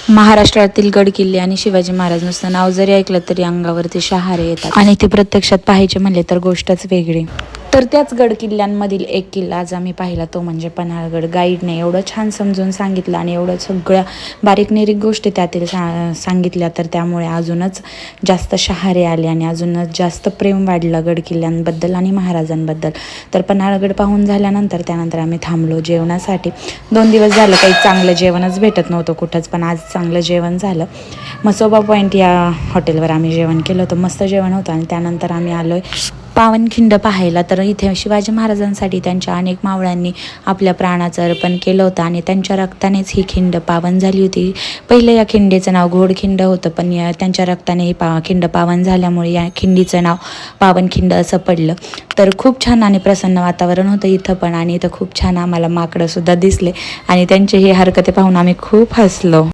महाराष्ट्रातील गड किल्ले आणि शिवाजी महाराज नुसतं नाव जरी ऐकलं तरी अंगावरती शहारे येतात आणि ते प्रत्यक्षात पाहायचे म्हणले तर गोष्टच वेगळी. तर त्याच गड किल्ल्यांमधील एक किल्ला आज आम्ही पाहिला, तो म्हणजे पन्हाळगड. गाईडने एवढं छान समजून सांगितलं आणि एवढं सगळ्या बारीक निरीक गोष्टी त्यातील सांगितल्या, तर त्यामुळे अजूनच जास्त शहारे आले आणि अजूनच जास्त प्रेम वाढलं गड किल्ल्यांबद्दल आणि महाराजांबद्दल. तर पन्हाळगड पाहून झाल्यानंतर त्यानंतर आम्ही थांबलो जेवणासाठी. 2 दिवस झालं काही चांगलं जेवणच भेटत नव्हतं कुठंच, पण आज चांगलं जेवण झालं. मसोबा पॉईंट या हॉटेलवर आम्ही जेवण केलं होतं, मस्त जेवण होतं. आणि त्यानंतर आम्ही आलोय पावनखिंड पाहायला. तर इथे शिवाजी महाराजांसाठी त्यांच्या अनेक मावळ्यांनी आपल्या प्राणाचं अर्पण केलं होतं आणि त्यांच्या रक्तानेच ही खिंड पावन झाली होती. पहिले या खिंडीचं नाव घोडखिंड होतं, पण त्यांच्या रक्ताने ही खिंड पावन झाल्यामुळे या खिंडीचं नाव पावनखिंड असं पडलं. तर खूप छान आणि प्रसन्न वातावरण होतं इथं पण, आणि इथं खूप छान आम्हाला माकडंसुद्धा दिसले आणि त्यांची ही हरकते पाहून आम्ही खूप हसलो.